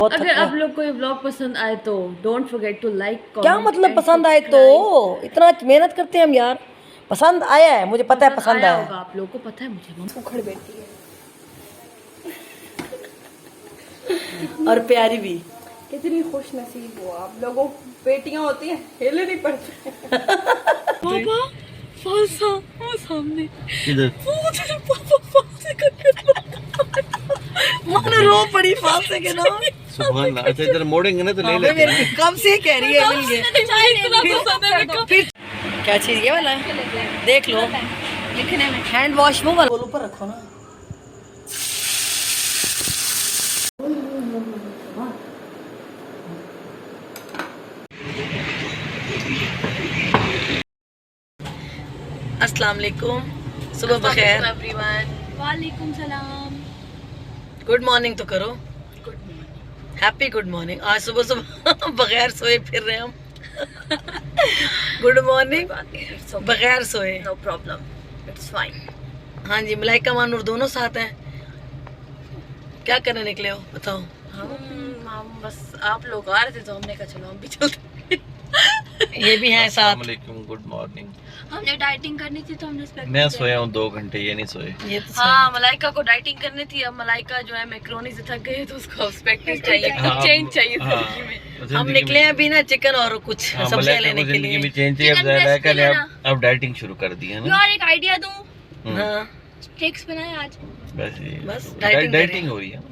अगर आप लोग को ये ब्लॉग पसंद आए तो डोंट फॉरगेट टू लाइक। क्या मतलब पसंद आए तो? इतना मेहनत करते हैं हम यार। पसंद आया है, मुझे पता है पसंद आया होगा। आप लोगों को पता है मुझे उखड़ बैठी है और प्यारी भी। कितनी खुश नसीब हो आप लोगों, बेटियां होती हैं हिले नहीं पड़ते। पापा फालसा वो सामने इधर पापा फालसे करके मन रो पड़ी फांसे के नाम। सुभान अल्लाह। अच्छा इधर मोड़ेंगे ना तो ले लेते हैं। कब से कह रही है मिल गए। फिर क्या चीज ये वाला है? देख लो लिखने में हैंड वॉश वो वाला ऊपर रखो ना। अस्सलाम वालेकुम, सुबह बखैर। वालेकुम सलाम। गुड मॉर्निंग तो करो। Happy good morning. आज सुबह सुबह बगैर सोए फिर रहे हम। गुड मॉर्निंग बगैर सोए। No problem, it's fine. हाँ जी, मलाइका मानूर दोनों साथ हैं। क्या करने निकले हो बताओ? हम बस आप लोग आ रहे थे तो हमने कहा चलो हम भी चलते। ये भी हैं साथ। अस्सलामुअलैकुम, गुड मॉर्निंग। हमने डाइटिंग करनी थी तो हमने मैं सोया हूँ 2 घंटे, ये नहीं सोए। ये तो हाँ, मलाइका को डाइटिंग करनी थी। अब मलाइका जो है मैक्रोनी से थक गई है तो उसको स्पेक्टिस चाहिए, चेंज चाहिए जिंदगी में। हम निकले हैं अभी ना चिकन और कुछ सब्जियां लेने के लिए। में चेंज चाहिए। अब ज़ायका ने अब डाइटिंग शुरू कर दी है ना। यार एक आइडिया दूं, हाँ स्टेक्स बनाए आज। बस डाइटिंग हो रही है।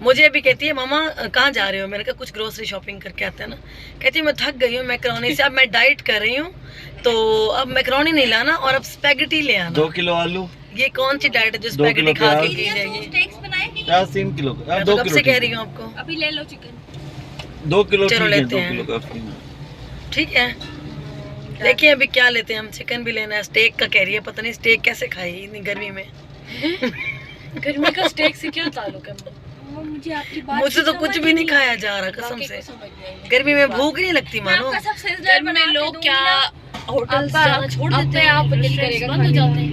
मुझे अभी कहती है मामा कहाँ जा रहे हो? मैंने कहा कुछ ग्रोसरी शॉपिंग करके आते हैं ना। कहती है मैं थक गई हूँ मैक्रोनी से, अब मैं डाइट कर रही हूँ तो अब मैक्रोनी नहीं लाना और अब स्पैगेटी ले आना। 2 किलो आलू। ये कौन सी डाइट है जो 2 स्पैगेटी किलो खा के प्याज। की जाएगी? स्टेक्स बनाए कि प्याज 3 किलो। मैं 2 तो कब किलो से कह ठीक रही है। हूँ आपको। अभी ले लो चिकन। 2 किलो चलो ठीक है, लेते 2 हैं। किलो काफी। ठीक है, देखिए अभी क्या लेते हैं हम। चिकन भी लेना है, स्टेक का कह रही है। पता नहीं स्टेक कैसे खाएगी इतनी गर्मी में। गर्मी का स्टेक से क्या ताल्लुक है? मुझे आपकी बात मुझसे तो कुछ भी नहीं खाया जा रहा कसम से। गर्मी में भूख नहीं लगती मानो। गर्मी में लोग क्या होटल जाना छोड़ देते हैं? आप दिल करेगा बंद हो जाते हैं।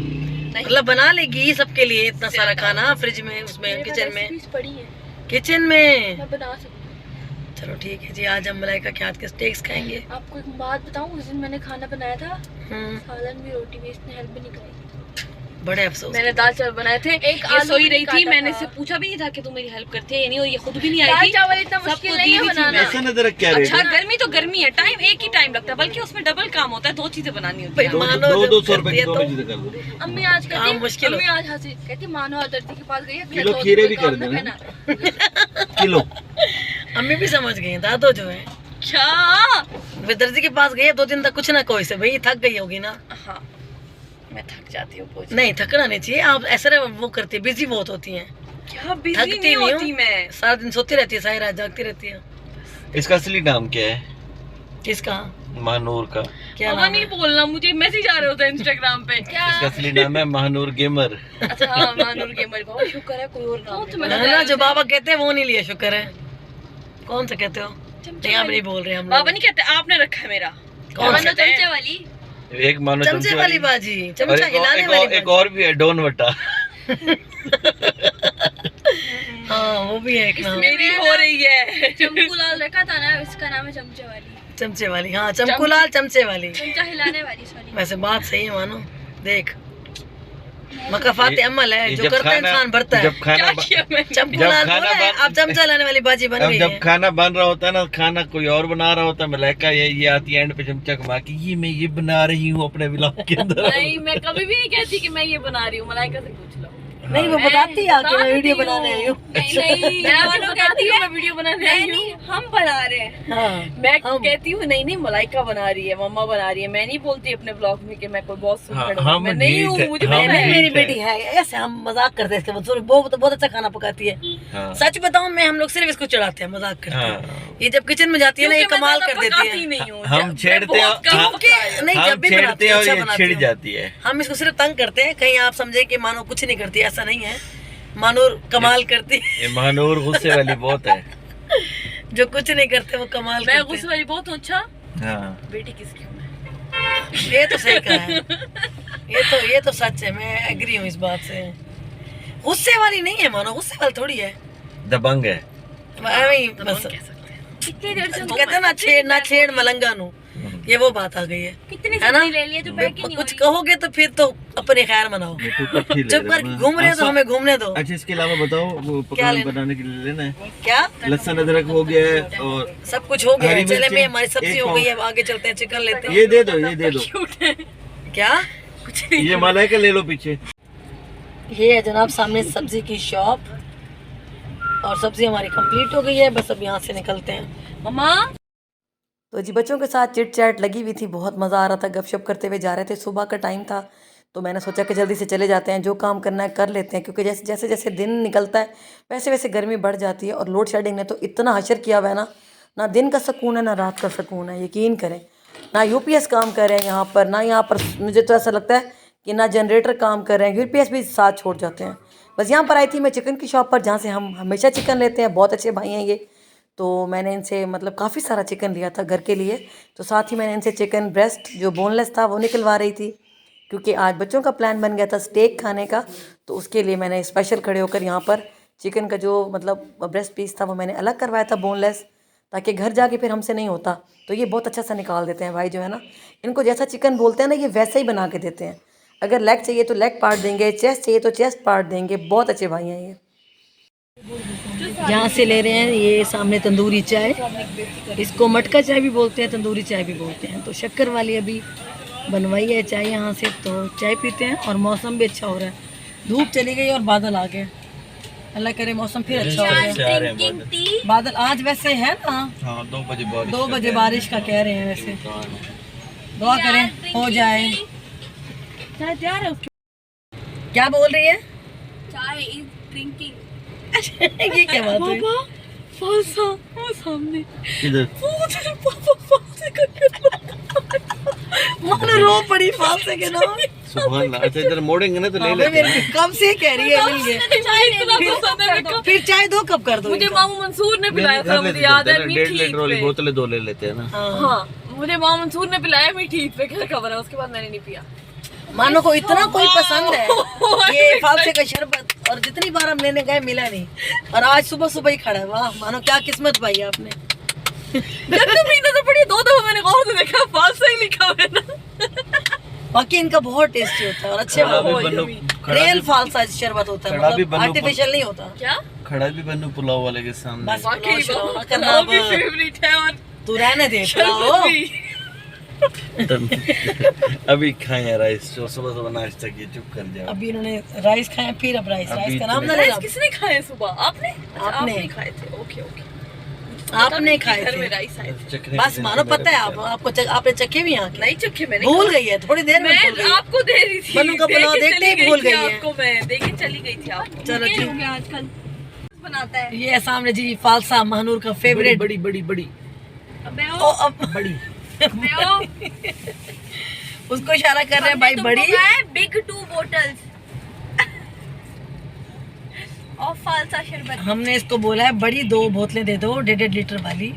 मतलब बना लेगी सबके लिए इतना सारा खाना फ्रिज में, उसमें किचन में। पड़ी है, किचन में मैं बना सकती हूँ। चलो ठीक है जी, आज हम मलाइका के हाथ के स्टेक्स खाएंगे। आपको एक बात बताऊं, उस दिन मैंने खाना बनाया था, हम्म, सालन भी रोटी भी, इसने हेल्प भी नहीं करी। बड़े अफसोस। मैंने दाल चावल बनाए थे। एक ये आलू सोई भी रही थी, काटा मैंने था। इससे पूछा भी नहीं था कि तू मेरी हेल्प करती है या नहीं, और ये खुद भी नहीं आई दाल थी। चावल इतना सबको मुश्किल दी नहीं है हुई थी बनाना। मैंने। लहसुन अदरक क्या रेट अच्छा है? गर्मी तो गर्मी है, टाइम एक ही टाइम लगता है, बल्कि उसमें डबल काम होता है, 2 चीजें बनानी होती भाई, है। मानो दो जब 200 रुपए करती की है दोनों तो चीजें कर दो। अम्मी आज काम कहती, मुश्किल अम्मी आज हंसी कहती मानो दर्जी के पास गई है, किलो खीरे भी कर देना। किलो अम्मी भी समझ गई हैं, दादो जो है क्या? वे दर्जी के पास गई है 2 दिन तक कुछ ना कोई से। भाई थक गई होगी ना। हाँ, मैं थक जाती हूँ बहुत। नहीं थकना नहीं चाहिए। आप ऐसे वो करती है, बिजी बहुत होती हैं। क्या बिजी थकती नहीं नहीं होती हूँ। मैं। सारा दिन सोती रहती है, सारी रात जागती रहती है। इसका असली नाम क्या है? किसका? महानूर का। क्या बाबा नाम नहीं है? बोलना, मुझे मैसेज आ रहे होता है इंस्टाग्राम पे। क्या? इसका असली नाम है महानूर गेमर। अच्छा हाँ, मानूर गेमर। बहुत शुक्र है कोई और नाम नहीं। ना ना, जो बाबा कहते हैं वो नहीं लिया, शुक्र है। कौन सा कहते हो? नहीं हम नहीं बोल रहे हम बाबा लोग। नहीं कहते, आपने रखा है मेरा। कौन सा? चमचे वाली। एक मानो चमचे वाली बाजी, और चमचा हिलाने वाली एक और भी है, डॉन वटा। हाँ वो भी है एक नाम। मेरी हो रही है। चमकू लाल रखा था ना, इसका नाम है चमचे वाली, चमचे वाली। हाँ चमकूलाल चमचे वाली। चमचा हिलाने वाली। सॉरी, वैसे बात सही है मानो। देख मकाफात अमल है, ये जो जब करता है खाना- इंसान बढ़ता है। जब खाना क्या किया मैंने? चमकूलाल जब खाना बोला है, बन- अब चमचा लाने वाली बाजी बन अब गई जब है। खाना बन रहा होता है ना, खाना कोई और बना रहा होता है, मलाइका ये आती है एंड पे चमचा घुमा के, ये मैं ये बना रही हूँ अपने ब्लॉग के अंदर। नहीं, मैं कभी भी नहीं कहती कि मैं ये बना रही हूँ। मलाइका से पूछ लो। नहीं वो बताती है कि मैं वीडियो बनाने आई हूँ। नहीं मैं आपको कहती हूँ मैं वीडियो बनाने आई हूँ। नहीं, हम बना रहे हैं। हाँ मैं हम- कहती हूँ नहीं मलाइका बना रही है, मम्मा बना रही है। मैं नहीं बोलती अपने ब्लॉग में कि मैं कोई बहुत हाँ, सुंदर हूँ। हम मैं नहीं हूँ, ढीठ- मुझे हम नहीं पता है। नहीं, मेरी ठीक है। बेटी है ऐसे। हम मजाक करते हैं इसके बाद। वो तो बहुत अच्छा खाना पकाती है। हाँ। सच बताऊं मैं, हम लोग सिर्फ इसको चढ़ाते हैं, मजाक करते हैं। हाँ। ये जब किचन में जाती है ना, ये क्योंकि मैं कमाल ज्यादा कर देती पकाती है। नहीं हूँ। हम मैं छेड़ते बहुत हैं- कम हाँ। पकाती नहीं हम जब भी छेड़ते बनाती हैं है और अच्छा ये बनाती छिड़ हूँ। जाती है। हम इसको सिर्फ तंग करते हैं, कहीं आप समझे कि मानो कुछ नहीं करती, ऐसा नहीं है। मानूर कमाल करती है। ये महानूर गुस्से वाली बहुत है। जो कुछ नहीं करते वो कमाल मैं करते गुस्से वाली बहुत हूँ। अच्छा हाँ। बेटी किसकी हूँ मैं? हैं। ये तो सही कहा है। ये तो सच है, मैं एग्री हूँ इस बात से। गुस्से वाली नहीं है मानो, गुस्से वाली थोड़ी है। दबंग है। बस कितनी देर से वो कहते हैं ना छेड़ मलंगा नू, ये वो बात आ गई है, कितनी है ना? सब्जी ले लिए जो पैक ही नहीं कुछ कहोगे तो फिर तो अपनी खैर मनाओ, चुप कर घूम रहे तो हमें घूमने दो। अच्छा इसके अलावा बताओ वो पकवान बनाने के लिए लेना है क्या लहसुन अदरक हो गया है और सब कुछ हो गया है, हरी चले मिर्ची, में हमारी सब्जी एक हो गई है, पाव। आगे चलते हैं, चिकन लेते हैं। ये दे दो ये दे दो क्या ये मलाई का ले लो पीछे। ये है जनाब सामने सब्जी की शॉप, और सब्जी हमारी कंप्लीट हो गई है, बस अब यहाँ से निकलते हैं। मम्मा तो जी बच्चों के साथ चिट चैट लगी हुई थी, बहुत मज़ा आ रहा था, गपशप करते हुए जा रहे थे। सुबह का टाइम था तो मैंने सोचा कि जल्दी से चले जाते हैं, जो काम करना है कर लेते हैं, क्योंकि जैसे जैसे दिन निकलता है वैसे वैसे गर्मी बढ़ जाती है। और लोड शेडिंग ने तो इतना हशर किया हुआ है ना दिन का सुकून है ना रात का सुकून है, यकीन करें। ना यूपीएस काम कर रहे हैं यहाँ पर, ना यहाँ पर मुझे तो ऐसा लगता है कि ना जनरेटर काम कर रहे हैं, यूपीएस भी साथ छोड़ जाते हैं। बस यहाँ पर आई थी मैं चिकन की शॉप पर, जहाँ से हम हमेशा चिकन लेते हैं, बहुत अच्छे भाई हैं ये। तो मैंने इनसे मतलब काफ़ी सारा चिकन लिया था घर के लिए, तो साथ ही मैंने इनसे चिकन ब्रेस्ट जो बोनलेस था वो निकलवा रही थी, क्योंकि आज बच्चों का प्लान बन गया था स्टेक खाने का। तो उसके लिए मैंने स्पेशल खड़े होकर यहाँ पर चिकन का जो मतलब ब्रेस्ट पीस था वो मैंने अलग करवाया था बोनलेस, ताकि घर जाके फिर हमसे नहीं होता। तो ये बहुत अच्छा सा निकाल देते हैं भाई जो है ना, इनको जैसा चिकन बोलते हैं ना ये वैसा ही बना के देते हैं। अगर लेग चाहिए तो लेग पार्ट देंगे, चेस्ट चाहिए तो चेस्ट पार्ट देंगे, बहुत अच्छे भाई हैं ये। यहाँ से ले रहे हैं ये सामने तंदूरी चाय, इसको मटका चाय भी बोलते हैं, तंदूरी चाय भी बोलते हैं। तो शक्कर वाली अभी बनवाई है चाय यहाँ से, तो चाय पीते हैं। और मौसम भी अच्छा हो रहा है, धूप चली गई और बादल आ गए, अल्लाह करे मौसम फिर अच्छा हो जाए। बादल आज वैसे है ना, हाँ 2 बजे बारिश 2 बजे बारिश का कह रहे हैं, वैसे दुआ करें हो जाए। चाय तैयार है? क्या बोल रही है? चाय इज ड्रिंकिंग। ये क्या बात है? फालसा वो सामने इधर मानो रो पड़ी फालसे के नाम। सुभान अल्लाह। अच्छा इधर मोड़ेंगे ना तो ले लेते हैं। कब से कह रही है मिल गए, फिर चाय 2 कप कर दो। मुझे मामू मंसूर ने पिलाया था, मुझे याद है, 1.5 मीठी लीटर वाली पे। बोतलें 2 ले लेते हैं ना। हाँ मुझे मामू मंसूर ने पिलाया मीठी पे, क्या खबर है, उसके बाद मैंने नहीं पिया। मानो को इतना कोई पसंद है ये फालसे का शरबत, और जितनी बार हम लेने गए मिला नहीं, और आज सुबह सुबह ही खड़ा है। वाह मानो क्या किस्मत पाई है आपने। पीना तो पड़ी 2 दफा मैंने गौर से देखा, फालसा ही लिखा हुआ है ना। बाकी इनका बहुत टेस्टी होता है और अच्छे रियल फालसा शरबत होता है, मतलब आर्टिफिशियल नहीं होता। क्या खड़ा भी बनू पुलाव वाले के सामने। बस माशाल्लाह, पुलाव भी फेवरेट है, और तू रहने दे पुलाव। शरबत भी। अभी खाए राइस, जो सुबह सुबह नाश्ता किया, चुप कर जाओ। अभी इन्होंने राइस खाए, फिर अब राइस अभी का नाम ना राइस लेना। किसने खाए सुबह? आपने? अच्छा, आपने। आपने खाए थे। ओके ओके, आपने खाए घर में थे राइस आए थे। बस मानो पता है आपको आपने चखे भी यहाँ के? नहीं चखे मैंने, भूल गई है, थोड़ी देर में भूल मैं गई है। आपको दे रही थी। बन्नू का पुलाव देके देखते ही चली भूल थी गई है। आपको, मैं देखे चली गई थी आपको। चलो ठीक ठीक। हो गया आजकल बनाता है। ये है सामने जी फालसा महानूर का फेवरेट। बड़ी बड़ी बड़ी अबे ओ, ओ, अब बड़ी अबे ओ, उसको इशारा कर रहे हैं भाई बड़ी। बिग 2 bottles ऑफ फालसा शरबत। हमने इसको बोला है बड़ी 2 बोतलें दे दो 1.5 लीटर वाली,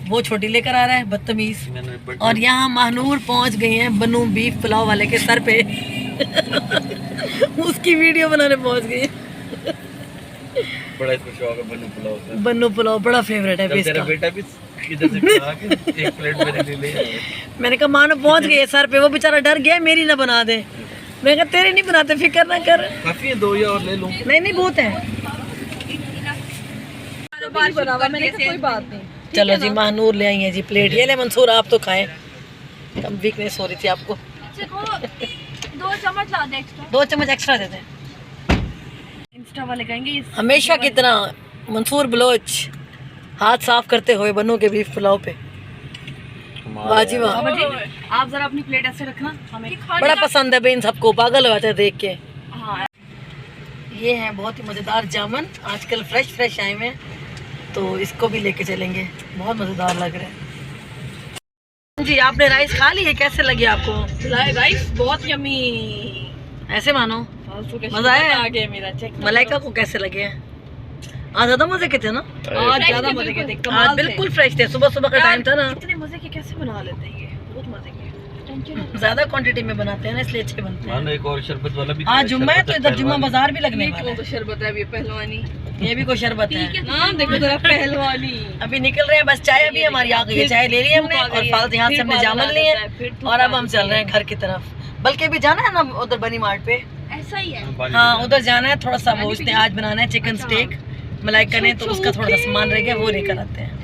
वो छोटी लेकर आ रहा है बदतमीज। और यहाँ महानूर पहुंच गए हैं बन्नू बीफ पुलाव वाले के सर पे उसकी वीडियो बनाने पहुंच गए। बड़ा इसको शौक है बन्नू पुलाव का। बन्नू पुलाव बड़ा फेवरेट है जब तेरा इसका। बेटा भी इधर से खा के 1 प्लेट मेरे लिए ले आया। मैंने कहा मानो पहुंच गए सर पे, वो बेचारा डर गया मेरी ना बना दे। मैं कहा तेरे नहीं बनाते, फिक्र ना कर। काफी है, 2 या और ले लूं। नहीं बहुत है। मैंने कोई बात नहीं। चलो जी महानूर ले आई है जी प्लेट, ये ले मंसूर आप तो खाएं, कम वीकनेस हो रही थी आपको। 2 चम्मच ला दे एक्स्ट्रा। 2 चम्मच एक्स्ट्रा दे दें। इंस्टा वाले कहेंगे हमेशा की तरह मंसूर बलोच हाथ साफ करते हुए बन्नू के बीफ पुलाव पे। वाजी वाह, आप जरा अपनी प्लेट ऐसे रखना, हमें बड़ा पसंद है बेन सबको, पागल हो जाते हैं देख के। हाँ ये है बहुत ही मज़ेदार जामुन, आजकल फ्रेश आए हुए हैं, तो इसको भी लेके चलेंगे, बहुत मज़ेदार लग रहा है जी। आपने राइस खा ली है, कैसे लगी आपको? राइस बहुत यमी। ऐसे मानो मजा आया? आ गया मेरा चेक। मलाइका को कैसे लगे? आज ज्यादा मजे के थे ना? आज ज्यादा मजे के थे, आज बिल्कुल फ्रेश थे, सुबह सुबह का टाइम था ना। इतने मजे के कैसे बना लेते हैं ये, बहुत मजे के। ज्यादा क्वांटिटी में बनाते हैं ना, इसलिए अच्छे बनते हैं। मान लो एक और शरबत वाला भी। आज जुम्मा है तो इधर जुम्मा बाजार भी लगने वाला है। तो शरबत है अभी पहलवानी। ये भी कोई शरबत है। नाम देखो जरा, पहलवानी। अभी निकल रहे हैं, बस चाय अभी हमारी आ गई है, चाय ले ली हमने और फालतू यहाँ से हमने जामुन लिए और अब हम चल रहे हैं घर की तरफ। बल्कि अभी जाना है ना उधर बनी मार्ट पे, ऐसा ही है। हाँ उधर जाना है, थोड़ा सा वो उसने आज बनाना है चिकन स्टेक मलाइका ने, तो उसका थोड़ा सा सामान रह गया, वो लेकर आते हैं।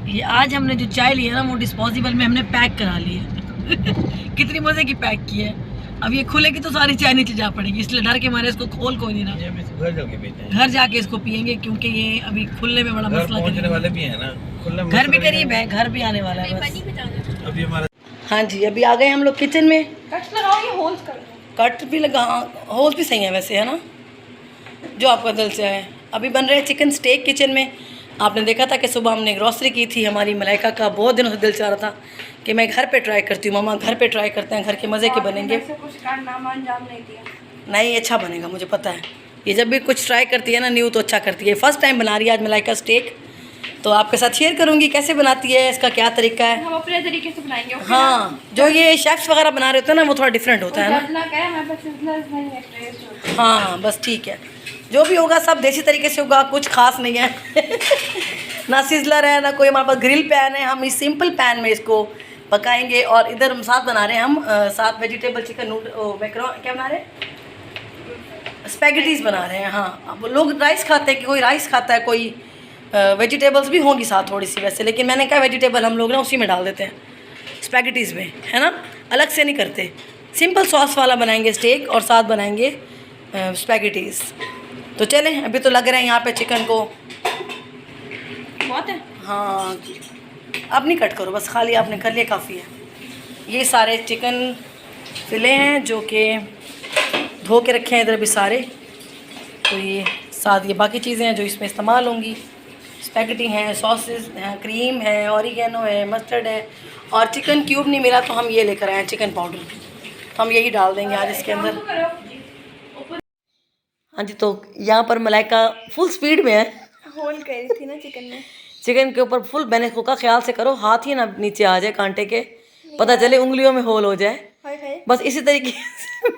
ये आज हमने जो चाय ली है ना वो डिस्पोजेबल में हमने पैक करा ली है कितनी मजे की पैक की है। अब ये खुलेगी तो सारी चाय नीचे जा पड़ेगी, इसलिए डर के मारे इसको खोल कोई नहीं रहा। घर जाके इसको पियेंगे क्योंकि ये अभी खुलने में बड़ा मसला पहुंचने वाले भी हैं ना, घर भी करीब है, घर भी आने वाला है बस। अभी हमारा हाँ जी, अभी आ गए हम लोग किचन में। कट लगाओ, ये होल्स कर दो। कट भी लगा, होल भी सही है वैसे, है ना, जो आपका दिल से है। अभी बन रहे हैं चिकन स्टेक किचन में। आपने देखा था कि सुबह हमने ग्रॉसरी की थी, हमारी मलाइका का बहुत दिनों से दिल चाह रहा था कि मैं घर पे ट्राई करती हूँ, मम्मा घर पे ट्राई करते हैं, घर के मज़े के बनेंगे। कुछ कारनामा अंजाम नहीं दिया। नहीं अच्छा बनेगा, मुझे पता है। ये जब भी कुछ ट्राई करती है ना न्यू तो अच्छा करती है। फर्स्ट टाइम बना रही है आज मलाइका स्टेक, तो आपके साथ शेयर करूँगी कैसे बनाती है, इसका क्या तरीका है। हम अपने तरीके से बनाएंगे। हाँ, जो ये शेफ्स वगैरह बना रहे होते हैं ना वो थोड़ा डिफरेंट होता है ना। हाँ बस ठीक है, जो भी होगा सब देसी तरीके से होगा, कुछ खास नहीं है ना सिजलर है ना कोई हमारे पास ग्रिल पैन है। हम इस सिंपल पैन में इसको पकाएंगे। और इधर हम साथ बना रहे हैं, हम साथ वेजिटेबल चिकन मैकरो क्या बना रहे हैं, स्पैगेटीज बना रहे हैं। हाँ, अब लोग राइस खाते हैं कि कोई राइस खाता है, कोई वेजिटेबल्स भी होंगी साथ थोड़ी सी वैसे, लेकिन मैंने कहा वेजिटेबल हम लोग ना उसी में डाल देते हैं स्पैगेटीज़ में, है ना, अलग से नहीं करते। सिंपल सॉस वाला बनाएंगे स्टेक और साथ बनाएंगे स्पैगेटीज़। तो चलें, अभी तो लग रहे हैं यहाँ पे चिकन को बहुत है। हाँ अब नहीं कट करो, बस खाली आपने कर लिया काफ़ी है। ये सारे चिकन फिले हैं जो कि धो के रखे हैं इधर भी सारे। तो ये साथ ये बाकी चीज़ें हैं जो इसमें इस्तेमाल होंगी। स्पैगेटी हैं, सॉसेस हैं, क्रीम है, ऑरिगेनो है, मस्टर्ड है और चिकन क्यूब नहीं मिला तो हम ये लेकर आए हैं चिकन पाउडर, तो हम यही डाल देंगे आज इसके अंदर। हाँ जी, तो यहाँ पर मलाइका फुल स्पीड में है, होल करी थी ना चिकन में, चिकन के ऊपर फुल। मैंने का ख्याल से करो, हाथ ही ना नीचे आ जाए कांटे के, पता चले उंगलियों में होल हो जाए। बस इसी तरीके से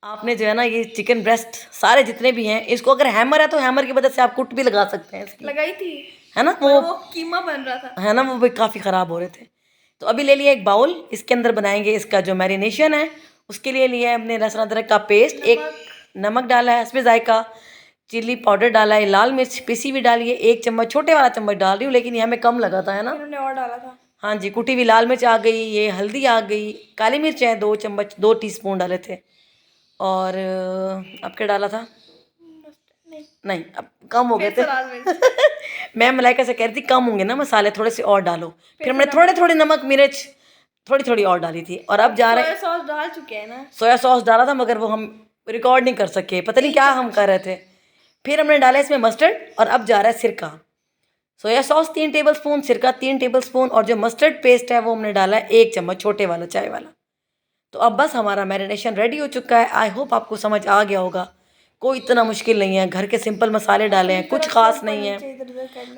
आपने जो है ना ये चिकन ब्रेस्ट सारे जितने भी हैं, इसको अगर हैमर है तो हैमर की मदद से आप कुट भी लगा सकते हैं इसकी, लगाई थी, है ना, वो कीमा बन रहा था, है ना, वो भी काफ़ी ख़राब हो रहे थे। तो अभी ले लिया एक बाउल, इसके अंदर बनाएंगे इसका जो मैरिनेशन है। उसके लिए लिया है हमने लहसुन अदरक का पेस्ट, एक नमक डाला है, इसमें जायका, चिल्ली पाउडर डाला है, लाल मिर्च पिसी हुई डाली है, 1 चम्मच, छोटे वाला चम्मच डाल रही हूँ लेकिन ये हमें कम लगा था, है ना। उन्होंने और डाला था। हाँ जी, कुटी हुई लाल मिर्च आ गई, ये हल्दी आ गई, काली मिर्च है 2 चम्मच, 2 टीस्पून डाले थे। और अब क्या डाला था, नहीं अब कम हो गए थे मैं मलाइका से कह रही थी कम होंगे ना मसाले, थोड़े से और डालो। फिर हमने थोड़े थोड़े नमक मिर्च थोड़ी थोड़ी और डाली थी। और अब जा रहे हैं, सोया सॉस डाल चुके हैं ना, सोया सॉस डाला था मगर वो हम रिकॉर्ड नहीं कर सके, पता नहीं क्या हम कर रहे थे। फिर हमने डाला इसमें मस्टर्ड और अब जा रहा है सिरका। सोया सॉस 3 टेबलस्पून, सिरका 3 टेबलस्पून और जो मस्टर्ड पेस्ट है वो हमने डाला है 1 चम्मच, छोटे वाला चाय वाला। तो अब बस हमारा मैरिनेशन रेडी हो चुका है। आई होप आपको समझ आ गया होगा, कोई इतना मुश्किल नहीं है, घर के सिंपल मसाले डाले हैं, कुछ खास नहीं है।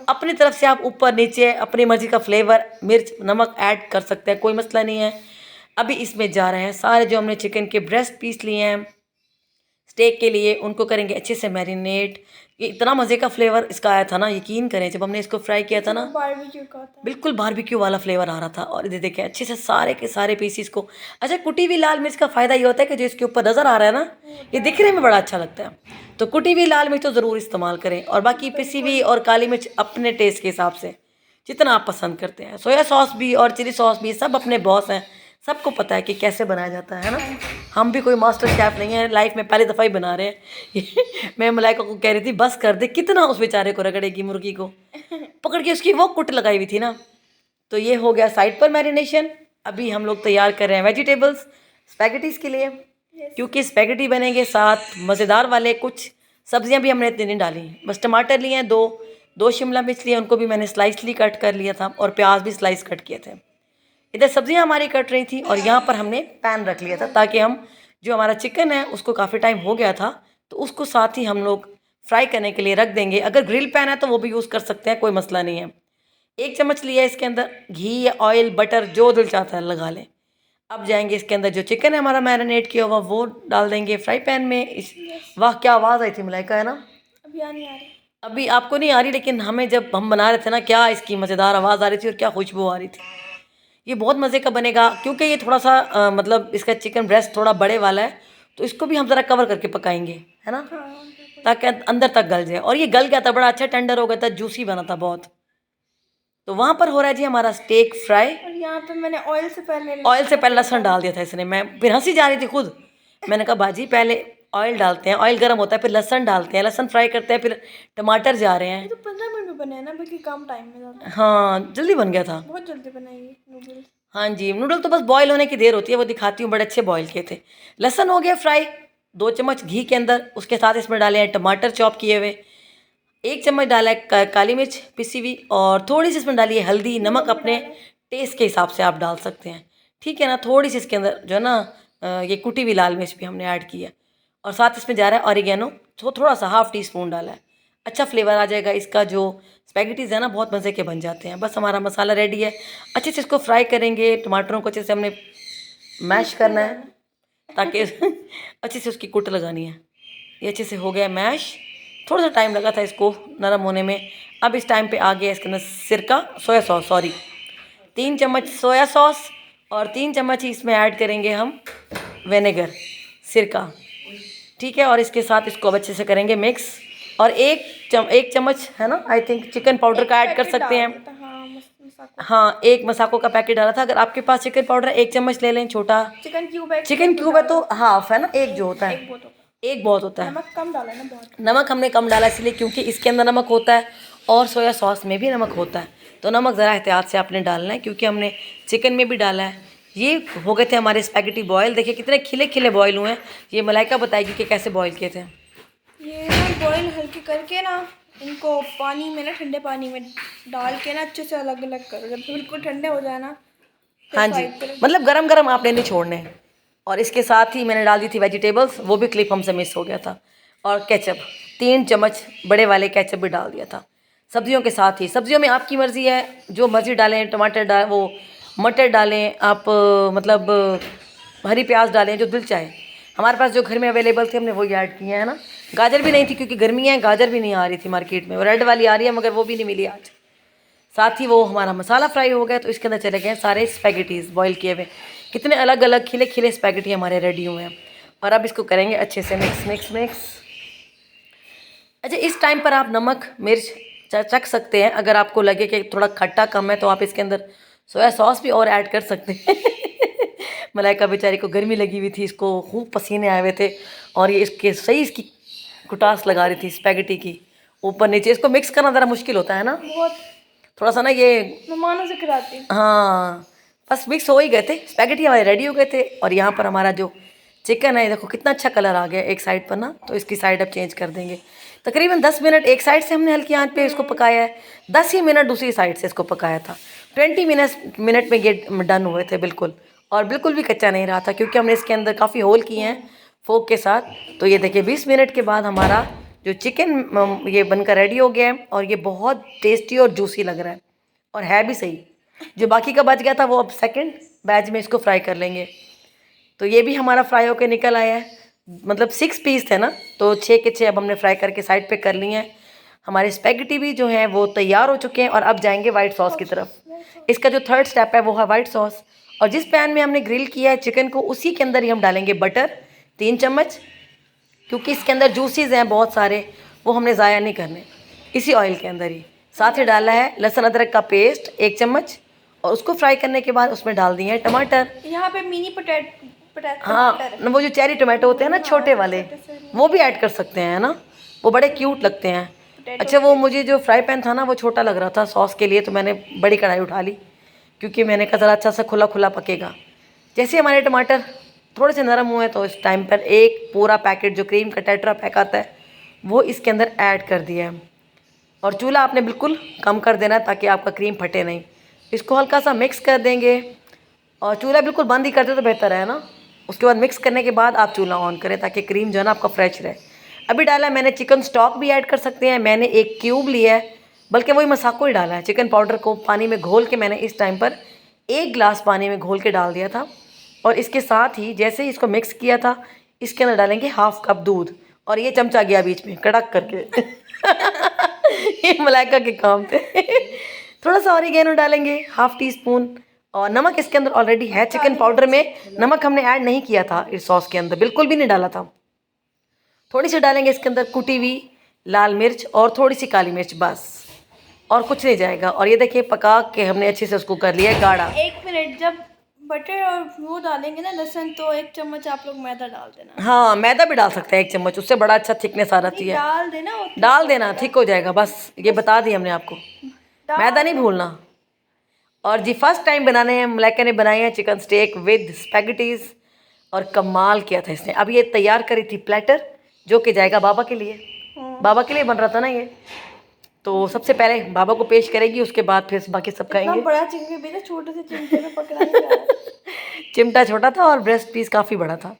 अपनी तरफ से आप ऊपर नीचे अपनी मर्जी का फ्लेवर मिर्च नमक ऐड कर सकते हैं, कोई मसला नहीं है। अभी इसमें जा रहे हैं सारे जो हमने चिकन के ब्रेस्ट पीस लिए हैं स्टेक के लिए, उनको करेंगे अच्छे से मैरिनेट। ये इतना मज़े का फ्लेवर इसका आया था ना, यकीन करें, जब हमने इसको फ्राई किया था ना बारबेक्यू का था, बिल्कुल बारबेक्यू वाला फ्लेवर आ रहा था। और ये देखें अच्छे से सारे के सारे पीसीस को। अच्छा, कुटी हुई लाल मिर्च का फ़ायदा ये होता है कि जो इसके ऊपर नज़र आ रहा है ना, ये दिखने में बड़ा अच्छा लगता है, तो कुटी हुई लाल मिर्च तो ज़रूर इस्तेमाल करें। और बाकी पिसी हुई और काली मिर्च अपने टेस्ट के हिसाब से जितना आप पसंद करते हैं। सोया सॉस भी और चिली सॉस भी सब अपने बॉस हैं, सबको पता है कि कैसे बनाया जाता है ना। हम भी कोई मास्टर शेफ नहीं है, लाइफ में पहली दफ़ा ही बना रहे हैं मैं मलाइका को कह रही थी बस कर दे, कितना उस बेचारे को रगड़ेगी, मुर्गी को पकड़ के उसकी वो कुट लगाई हुई थी ना। तो ये हो गया साइड पर मैरिनेशन। अभी हम लोग तैयार कर रहे हैं वेजिटेबल्स स्पैगेटीज़ के लिए, क्योंकि स्पैगेटी बनेंगे साथ मज़ेदार वाले। कुछ सब्जियां भी हमने इतनी नहीं डाली, बस टमाटर लिए हैं, दो शिमला मिर्च लिए, उनको भी मैंने स्लाइसली कट कर लिया था और प्याज भी स्लाइस कट किए थे। इधर सब्जियां हमारी कट रही थी और यहाँ पर हमने पैन रख लिया था ताकि हम जो हमारा चिकन है उसको काफ़ी टाइम हो गया था तो उसको साथ ही हम लोग फ्राई करने के लिए रख देंगे। अगर ग्रिल पैन है तो वो भी यूज़ कर सकते हैं, कोई मसला नहीं है। 1 चम्मच लिया इसके अंदर घी या ऑयल बटर जो दिल चाहता है लगा लें। अब जाएंगे इसके अंदर जो चिकन है हमारा मैरिनेट किया हुआ वो डाल देंगे फ्राई पैन में। वाह क्या आवाज़ आई थी मलाइका, है ना। अभी आ नहीं आ रही। अभी आपको नहीं आ रही, लेकिन हमें जब हम बना रहे थे ना, क्या इसकी मज़ेदार आवाज़ आ रही थी और क्या खुशबू आ रही थी। ये बहुत मज़े का बनेगा, क्योंकि ये थोड़ा सा मतलब इसका चिकन ब्रेस्ट थोड़ा बड़े वाला है, तो इसको भी हम ज़रा कवर करके पकाएंगे, है ना, हाँ बिल्कुल। ताकि अंदर तक गल जाए। और ये गल गया था, बड़ा अच्छा टेंडर हो गया था, जूसी बना था बहुत। तो वहाँ पर हो रहा है जी हमारा स्टेक फ्राई। और यहाँ पे मैंने ऑयल से पहले लहसुन डाल दिया था इसने, मैं फिर हंसी जा रही थी खुद। मैंने कहा बाजी पहले ऑयल डालते हैं, ऑयल गर्म होता है, फिर लहसुन डालते हैं, लहसुन फ्राई करते हैं, फिर टमाटर जा रहे ये हैं। तो 15 मिनट में बने हैं ना, बल्कि कम टाइम में ज़्यादा। हाँ जल्दी बन गया था। बहुत जल्दी बनाएंगे नूडल्स। हाँ जी, नूडल तो बस बॉईल होने की देर होती है, वो दिखाती हूँ, बड़े अच्छे बॉईल किए थे। लहसुन हो गया फ्राई 2 चम्मच घी के अंदर, उसके साथ इसमें डाले हैं टमाटर चॉप किए हुए, 1 चम्मच डाला है काली मिर्च पिसी हुई, और थोड़ी सी इसमें डाली है हल्दी, नमक अपने टेस्ट के हिसाब से आप डाल सकते हैं, ठीक है ना। थोड़ी सी इसके अंदर जो है ना ये कुटी हुई लाल मिर्च भी हमने ऐड की है, और साथ इसमें जा रहा है ऑरिगेनो, थोड़ा सा ½ टीस्पून डाला है। अच्छा फ्लेवर आ जाएगा इसका, जो स्पैगेटीज़ है ना बहुत मज़े के बन जाते हैं। बस हमारा मसाला रेडी है, अच्छे से इसको फ्राई करेंगे, टमाटरों को अच्छे से हमने मैश करना है, ताकि अच्छे से उसकी कुट लगानी है। ये अच्छे से हो गया मैश, थोड़ा सा टाइम लगा था इसको नरम होने में। अब इस टाइम पे आ गया इसके अंदर सिरका, सोया सॉस, 3 चम्मच सोया सॉस, और 3 चम्मच ही इसमें ऐड करेंगे हम विनेगर, सिरका, ठीक है। और इसके साथ इसको अब अच्छे से करेंगे मिक्स, और 1 चम्मच है ना आई थिंक चिकन पाउडर का ऐड कर सकते हैं। हाँ 1 मसाको का पैकेट डाला था। अगर आपके पास चिकन पाउडर 1 चम्मच ले लें, छोटा चिकन क्यूब है तो हाफ है ना, 1 जो होता है, 1 बहुत होता है। नमक कम डाला है ना, बहुत नमक हमने कम डाला इसलिए क्योंकि इसके अंदर नमक होता है और सोया सॉस में भी नमक होता है, तो नमक ज़रा एहतियात से आपने डालना है, क्योंकि हमने चिकन में भी डाला है। ये हो गए थे हमारे स्पैगेटी बॉयल, देखिए कितने खिले खिले बॉयल हुए हैं। ये मलाइका बताएगी कि कैसे बॉयल किए थे। ये ना बॉयल हल्के करके ना, इनको पानी में ना, ठंडे पानी में डाल के ना अच्छे से अलग अलग करो। जब बिल्कुल ठंडे हो जाए ना, हाँ जी, मतलब गरम गरम आपने नहीं छोड़ने हैं। और इसके साथ ही मैंने डाल दी थी वेजिटेबल्स, वो भी क्लिप हमसे मिस हो गया था। और केचप 3 चम्मच बड़े वाले केचप भी डाल दिया था सब्जियों के साथ ही। सब्जियों में आपकी मर्ज़ी है, जो मर्ज़ी डालें, टमाटर डालें, वो मटर डालें आप, मतलब हरी प्याज डालें, जो दिल चाहे। हमारे पास जो घर में अवेलेबल थे हमने वही ऐड किए हैं ना। गाजर भी नहीं थी क्योंकि गर्मी है, गाजर भी नहीं आ रही थी मार्केट में, वो रेड वाली आ रही है मगर वो भी नहीं मिली आज। साथ ही वो हमारा मसाला फ्राई हो गया, तो इसके अंदर चले गए सारे स्पैगेटीज़ बॉईल किए हुए। कितने अलग अलग खिले खिले स्पैगेटी हमारे रेडी हुए हैं। और अब इसको करेंगे अच्छे से मिक्स मिक्स मिक्स। अच्छा इस टाइम पर आप नमक मिर्च चख सकते हैं, अगर आपको लगे कि थोड़ा खट्टा कम है तो आप इसके अंदर सोया सॉस भी और ऐड कर सकते हैं। मलाइका बेचारी को गर्मी लगी हुई थी, इसको खूब पसीने आए हुए थे, और ये इसके सही इसकी कुटास लगा रही थी स्पैगेटी की ऊपर नीचे। इसको मिक्स करना ज़रा मुश्किल होता है ना, बहुत थोड़ा सा ना, ये मेहमानों से खिलाती हूँ। हाँ बस मिक्स हो ही गए थे, स्पैगेटी हमारे रेडी हो गए थे। और यहाँ पर हमारा जो चिकन है, देखो कितना अच्छा कलर आ गया एक साइड पर ना, तो इसकी साइड अब चेंज कर देंगे। तकरीबन 10 मिनट एक साइड से हमने हल्की आंच पे इसको पकाया है, 10 ही मिनट दूसरी साइड से इसको पकाया था। 20 मिनट में ये डन हुए थे बिल्कुल, और बिल्कुल भी कच्चा नहीं रहा था, क्योंकि हमने इसके अंदर काफ़ी होल किए हैं फोक के साथ। तो ये देखिए 20 मिनट के बाद हमारा जो चिकन ये बनकर रेडी हो गया है, और ये बहुत टेस्टी और जूसी लग रहा है, और है भी सही। जो बाकी का बच गया था वो अब सेकंड बैच में इसको फ्राई कर लेंगे। तो ये भी हमारा फ्राई होकर निकल आया है, मतलब 6 पीस थे ना, तो 6 के 6 अब हमने फ्राई करके साइड पे कर लिए हैं। हमारे स्पैगेटी भी जो हैं वो तैयार हो चुके हैं, और अब जाएंगे वाइट सॉस की तरफ। इसका जो थर्ड स्टेप है वो है वाइट सॉस। और जिस पैन में हमने ग्रिल किया है चिकन को, उसी के अंदर ही हम डालेंगे बटर 3 चम्मच, क्योंकि इसके अंदर जूसीज़ हैं बहुत सारे, वो हमने ज़ाया नहीं करने, इसी ऑयल के अंदर ही। साथ ही डाला है लहसुन अदरक का पेस्ट 1 चम्मच, और उसको फ्राई करने के बाद उसमें डाल दिए हैं टमाटर। यहाँ पे मिनी पोटैटो हाँ वो जो चेरी टोमेटो होते हैं ना छोटे वाले, वो भी ऐड कर सकते हैं ना, वो बड़े क्यूट लगते हैं। अच्छा वो मुझे जो फ्राई पैन था ना वो छोटा लग रहा था सॉस के लिए, तो मैंने बड़ी कढ़ाई उठा ली, क्योंकि मैंने कहा ज़रा अच्छा सा खुला खुला पकेगा। जैसे हमारे टमाटर थोड़े से नरम हुए तो इस टाइम पर एक पूरा पैकेट जो क्रीम का टेट्रा पैक आता है वो इसके अंदर ऐड कर दिया है। और चूल्हा आपने बिल्कुल कम कर देना ताकि आपका क्रीम फटे नहीं। इसको हल्का सा मिक्स कर देंगे, और चूल्हा बिल्कुल बंद ही कर दे तो बेहतर है ना। उसके बाद मिक्स करने के बाद आप चूल्हा ऑन करें ताकि क्रीम जो है ना आपका फ्रेश रहे। अभी डाला मैंने चिकन स्टॉक भी ऐड कर सकते हैं, मैंने 1 क्यूब लिया है, बल्कि वही मसाको ही डाला है। चिकन पाउडर को पानी में घोल के मैंने इस टाइम पर 1 गिलास पानी में घोल के डाल दिया था। और इसके साथ ही जैसे ही इसको मिक्स किया था, इसके अंदर डालेंगे ½ कप दूध, और ये चमचा गया बीच में कड़क करके। ये मलाइका के काम थे। थोड़ा सा ऑरिगेनो डालेंगे, हाफ टी स्पून। और नमक इसके अंदर ऑलरेडी है, चिकन पाउडर में नमक हमने ऐड नहीं किया था इस सॉस के अंदर, बिल्कुल भी नहीं डाला था। थोड़ी सी डालेंगे इसके अंदर कुटी हुई लाल मिर्च और थोड़ी सी काली मिर्च, बस और कुछ नहीं जाएगा। और ये देखिए पका के हमने अच्छे से उसको कर लिया है गाढ़ा। 1 मिनट, जब बटर और वो डालेंगे ना लहसुन, तो 1 चम्मच आप लोग मैदा डाल देना। हाँ मैदा भी डाल सकते हैं 1 चम्मच, उससे बड़ा अच्छा थिकनेस आ जाती है। डाल देना वो डाल देना, ठीक हो जाएगा, बस ये बता दिया हमने आपको, मैदा नहीं भूलना। और जी फर्स्ट टाइम बनाने हैं, मलाइका ने बनाए हैं चिकन स्टेक विद स्पैगेटीज और कमाल किया था इसने। अब ये तैयार करी थी प्लेटर, जो कि जाएगा बाबा के लिए। बाबा के लिए बन रहा था ना ये, तो सबसे पहले बाबा को पेश करेगी, उसके बाद फिर बाकी सब खाएंगे। बड़ा चिकन भी था, छोटे से चिमटे में पकड़ा नहीं जा रहा। चिमटा छोटा था और ब्रेस्ट पीस काफ़ी बड़ा था।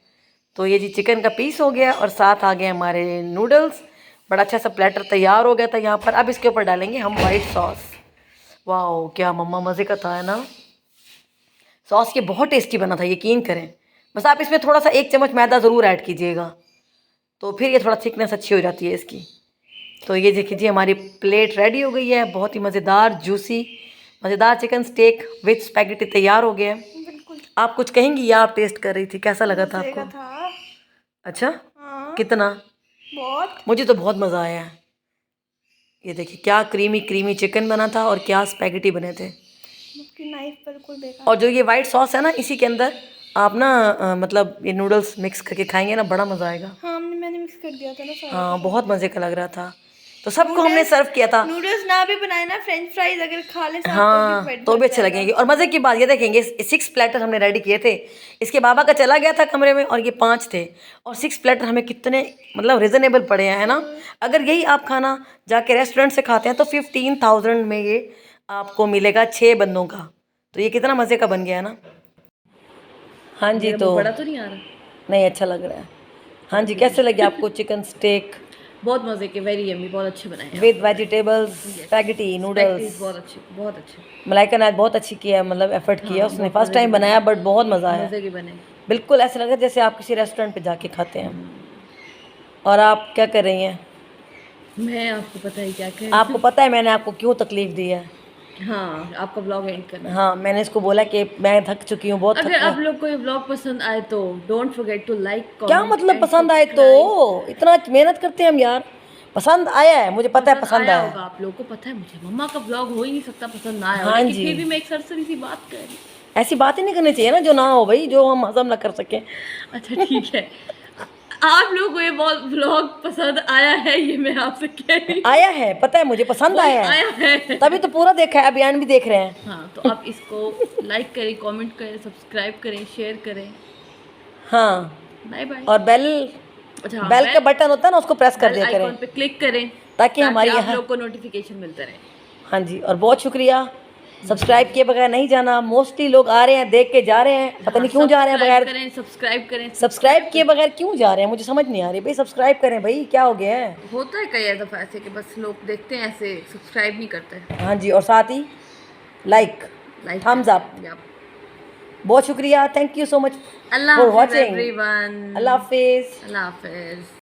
तो ये जी चिकन का पीस हो गया और साथ आ गए हमारे नूडल्स। बड़ा अच्छा सा प्लेटर तैयार हो गया था यहाँ पर। अब इसके ऊपर डालेंगे हम वाइट सॉस। वाह क्या मम्मा मज़े का था, है ना। सॉस ये बहुत टेस्टी बना था, यकीन करें। बस आप इसमें थोड़ा सा 1 चम्मच मैदा ज़रूर ऐड कीजिएगा, तो फिर ये थोड़ा थिकनेस अच्छी हो जाती है इसकी। तो ये देखिए जी हमारी प्लेट रेडी हो गई है। बहुत ही मज़ेदार जूसी मज़ेदार चिकन स्टेक विथ स्पैगेटी तैयार हो गया है। आप कुछ कहेंगी या आप टेस्ट कर रही थी, कैसा लगा था आपको? था। अच्छा हाँ, कितना? बहुत। मुझे तो बहुत मज़ा आया है। ये देखिए क्या क्रीमी क्रीमी चिकन बना था और क्या स्पैगेटी बने थे। आपकी नाइफ बिल्कुल बेकार। और जो ये वाइट सॉस है ना, इसी के अंदर आप ना मतलब ये नूडल्स मिक्स करके खाएंगे ना, बड़ा मज़ा आएगा। हाँ मैंने मिक्स कर दिया था ना सारा। हाँ बहुत मज़े का लग रहा था। तो सबको हमने सर्व किया था। नूडल्स ना भी बनाए ना, फ्रेंच फ्राइज अगर खा ले साथ हाँ तो भी अच्छे लगेंगे। और मज़े की बात ये देखेंगे, 6 प्लेटर हमने रेडी किए थे। इसके बाबा का चला गया था कमरे में और ये 5 थे, और 6 प्लेटर हमें कितने मतलब रिजनेबल पड़े हैं, है ना। अगर यही आप खाना जाके रेस्टोरेंट से खाते हैं तो 15,000 में ये आपको मिलेगा 6 बंदों का। तो ये कितना मज़े का बन गया है ना। हाँ जी, तो बड़ा तो नहीं आ रहा? नहीं अच्छा लग रहा है। हाँ जी, कैसे लगे आपको चिकन स्टेक? बहुत मजे के, वेरी यम्मी, बहुत अच्छे बनाए हैं। With vegetables, spaghetti, noodles. बहुत अच्छे, बहुत अच्छे मलाइका ने आज बहुत अच्छी किया है, मतलब एफर्ट किया उसने। फर्स्ट टाइम बनाया बट बहुत मज़ा आया। मजे के बने। बिल्कुल ऐसा लगा जैसे आप किसी रेस्टोरेंट पे जाके खाते हैं। और आप क्या कर रही हैं? मैं आपको पता ही क्या कह। आपको पता है मैंने आपको क्यों तकलीफ दी है? हाँ आपका ब्लॉग एंड करना। हाँ मैंने इसको बोला कि मैं थक चुकी हूँ, बहुत अगर आप थक। लोग को ये ब्लॉग पसंद आए तो डोंट फॉरगेट टू लाइक। क्या मतलब पसंद आए तो? इतना मेहनत करते हैं हम यार। पसंद आया है, मुझे पता है पसंद आया होगा। आप लोगों को पता है, मुझे मम्मा का ब्लॉग हो ही नहीं सकता पसंद ना आया। हाँ लेकिन जी। फिर भी मैं एक सरसरी सी बात कर रही। ऐसी बात ही नहीं करनी चाहिए ना जो ना हो भाई, जो हम हजम ना कर सकें। अच्छा ठीक है, आप लोगों को ये ब्लॉग पसंद आया है, ये मैं आपसे कह रही हूँ। आया है, पता है मुझे पसंद आया है, तभी तो पूरा देखा है, अभियान भी देख रहे हैं। हाँ तो आप इसको लाइक करें, कमेंट करें, सब्सक्राइब करें, शेयर करें। हाँ बाय बाय। और बेल बेल का बटन होता है ना, उसको प्रेस कर दिया आइकॉन करें पे क्लिक करें ताकि हमारी आप यहाँ लोग को नोटिफिकेशन मिलता रहे। हाँ जी, और बहुत शुक्रिया। सब्सक्राइब किए बगैर नहीं जाना। मोस्टली लोग आ रहे हैं, देख के जा रहे हैं, पता नहीं क्यों जा रहे हैं बगैर। सब्सक्राइब करें। सब्सक्राइब किए बगैर क्यों जा रहे हैं, मुझे समझ नहीं आ रही भाई। सब्सक्राइब करें भाई, क्या हो गया है? होता है कई दफ़ा ऐसे कि बस लोग देखते हैं, ऐसे सब्सक्राइब नहीं करते। हाँ जी, और साथ ही लाइक थम्स अप। बहुत शुक्रिया, थैंक यू सो मच अल्लाह फॉर हाफिज़ वॉचिंग। एवरीवन। अल्लाह हाफिज़। अल्लाह हाफिज़।